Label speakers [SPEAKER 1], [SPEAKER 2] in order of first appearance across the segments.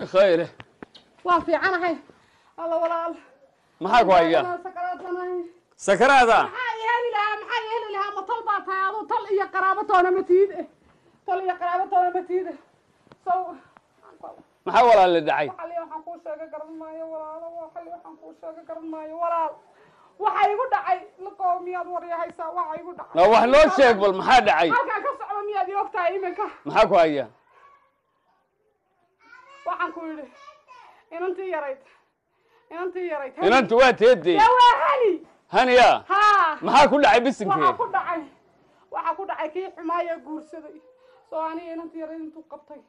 [SPEAKER 1] خير
[SPEAKER 2] وافي أنا هاي الله ولا الله
[SPEAKER 1] معاك وياه
[SPEAKER 2] سكرات أنا
[SPEAKER 1] سكرات
[SPEAKER 2] محيي لها مطلبات هذا طل يا قرابته أنا متيد طل يا قرابته أنا متيد سو
[SPEAKER 1] محاول اللي دعي
[SPEAKER 2] وحلي waxaan ku sheegay garan maayo walaalo waxay waxaan ku sheegay garan maayo walaal waxa igu dhacay la qoomiyad wariyaysa waxa igu dhacay
[SPEAKER 1] la wax loo sheeg bal maxaa dhacay
[SPEAKER 2] halka ka socdo miyaad yoogtaa iminka
[SPEAKER 1] maxaa ku haya
[SPEAKER 2] waxaan ku yiri inantii yarayd
[SPEAKER 1] inantu waa teedii
[SPEAKER 2] waa
[SPEAKER 1] haniya
[SPEAKER 2] ha
[SPEAKER 1] maxaa ku dhacay bisinkii
[SPEAKER 2] waxa ku dhacay kii xumaaya guursaday soo ani inantii yarayd intuu qabtay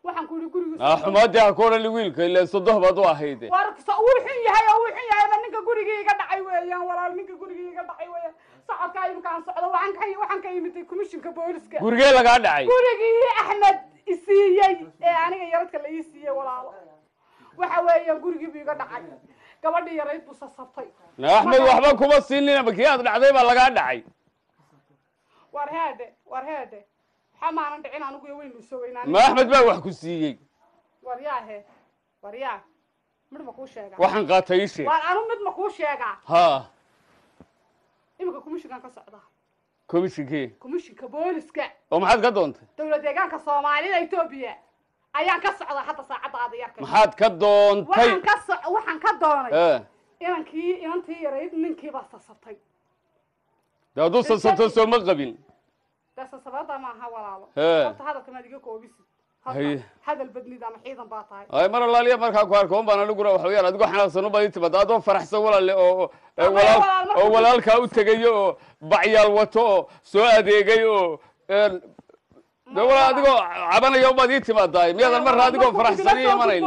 [SPEAKER 2] waxaan ku yiri guriga
[SPEAKER 1] xumaadii ha koran wiilka ilaa sodoh baad u ahayd
[SPEAKER 2] warka uu xun yahay ninka guriga iga dhacay weeyaan walaal ninka guriga iga dhacay weeyaan socodka imkaan socdo waxaan ka imitay komishinka booliska
[SPEAKER 1] guriga laga dhacay
[SPEAKER 2] gurigii Axmed isiiyay ee aniga yaradka la isiiyay walaal waxa weeyaan gurigii iga dhacay gabadhii yarayd buu sasabtay
[SPEAKER 1] Axmed waxba kuma siinina bakiyaad dhacday baa laga dhacay
[SPEAKER 2] war heede xamaanan dhicin anigu weyn u soo weynaan
[SPEAKER 1] ma Axmed baa wax ku siiyay
[SPEAKER 2] waryaa mid ma ku sheega
[SPEAKER 1] waxaan qaatay ishe
[SPEAKER 2] war anu mid ma ku sheega
[SPEAKER 1] ha
[SPEAKER 2] imika komishinkan ka socda
[SPEAKER 1] komishinka
[SPEAKER 2] booliska
[SPEAKER 1] oo maxaad ka doontay
[SPEAKER 2] dawlad deegaanka Soomaalida Itoobiya ayaan ka socda hadda saacadaada yarkay
[SPEAKER 1] maxaad ka doontay
[SPEAKER 2] waxaan ka doonay inantii yarayd ninkii baa sasabtay
[SPEAKER 1] daadu sasabto soo ma qabin
[SPEAKER 2] sababta ma aha walaalo sababta hadalka ma diga koobisi hadal badnida ma xiidan baa tahay
[SPEAKER 1] ay mar laaliya marka ku arko baan anigu waxa weeyaan adigu xanaaqsano baa inta badado faraxsan walaal oo walaalka u tagayo oo bacyaal wato soo adeegay oo dawla adigu cabanayo baad ii timaaday miyadan mar adigu faraxsan iimanay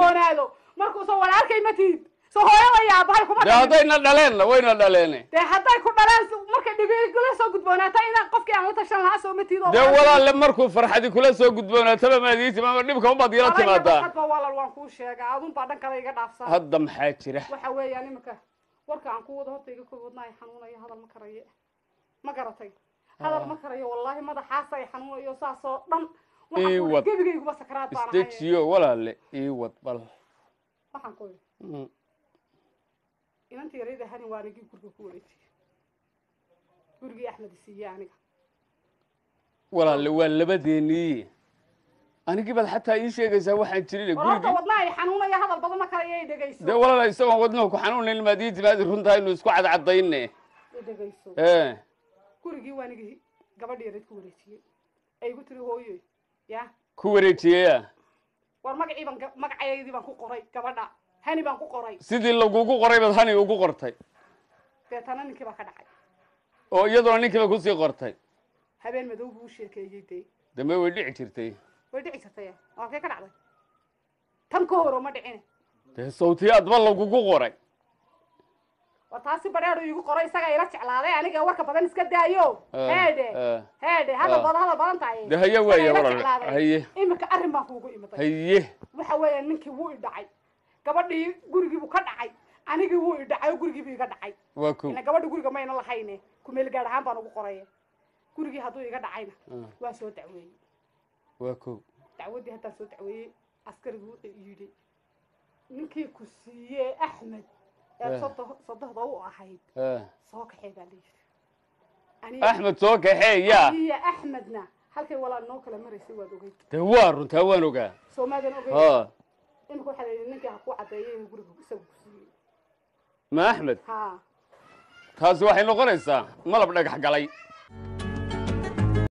[SPEAKER 2] markuu soo walaalkay matid soo hooyada bahay kuma
[SPEAKER 1] hadayna dhaleen wayna dhaleen
[SPEAKER 2] haday ku dhaleen marka dhigay soo gudboonaatay in qofkii aan wata shan lahaa soo matiido
[SPEAKER 1] walaal markuu farxadi kula soo gudboonaataba ma diiti ma dhibka baad ila timaadaa
[SPEAKER 2] hadba walaal waan ku sheegaa adun baa dhanka iga dhaafsan
[SPEAKER 1] hadda maxaa jira
[SPEAKER 2] waxa weeyaan imika warka aan ku wada horta iga koobnaay xanuunaya hadal ma karayo ma garatay hadal ma karayo wallahi madaxaas ay xanuunayo saasoo dhan waxa gebigaygu ba sakaraad baan ahay
[SPEAKER 1] isteejiyo walaal wad bal
[SPEAKER 2] waxaan ku inantii yarayd hani waanigi guriga ku wareejiyay gurigii Axmed siiyay aniga
[SPEAKER 1] walaal waa labadeeni anigi bad xataa ii sheegaysaa waxaan jirin
[SPEAKER 2] gurigii wadnaay xanuunaya hadal badan ma kala ay dhageyso
[SPEAKER 1] de walaal isagoo wadnaha ku xanuunayn maadiinti baad runtaa inuu isku cadcadayne
[SPEAKER 2] dhageyso gurigii waanigi gabadhii yarayd ku wareejiyay ay igu tiri hooyo
[SPEAKER 1] ku wareejiyay
[SPEAKER 2] war magaceedii baan ku qoray gabadha hani baan ku qoray
[SPEAKER 1] sidii lagugu qoray bad hani ugu qortay
[SPEAKER 2] deetana ninkii baa ka dhacay
[SPEAKER 1] oo iyadoo ninkii ku sii qortay
[SPEAKER 2] habeen madow buu sheekeeyay
[SPEAKER 1] dambe way dhici jirtay
[SPEAKER 2] waa ka dhacday tan ka hor ma dhicin
[SPEAKER 1] sawtiyaad ba lagugu qoray
[SPEAKER 2] wataasi bareero igu qoray isaga ila jeclaaday aniga warka badan iska daayo heede hada badan tahay
[SPEAKER 1] haya weeye walaal haye
[SPEAKER 2] imika arrin baan kuugu imatay
[SPEAKER 1] haye
[SPEAKER 2] waxa weeye ninkii wuu dhacay gabadhii gurigii buu ka dhacay anigii wuu dhacay gurigii buu iga dhacay
[SPEAKER 1] waa ku
[SPEAKER 2] ina gabadha guriga ma ina lahayne ku meel gaar ahaan baan ugu qoray gurigii haduu iga dhacayna waa soo dacweeyay
[SPEAKER 1] waa ku
[SPEAKER 2] dacwadii hadda soo dacweeyay askarigu yiri ninkii ku siiyay Axmed صدق أحد صوك حيدا ليش
[SPEAKER 1] أحمد صوك حيا
[SPEAKER 2] هي أحمدنا هل كي ولا نوكل مريسي ودوقي
[SPEAKER 1] توار توانوكا
[SPEAKER 2] سو ماذا نوقي إنكو حدا إنك حقو عطيه يقولك سو
[SPEAKER 1] ما أحمد تاسو waxay noqonaysaa malab dhagax galay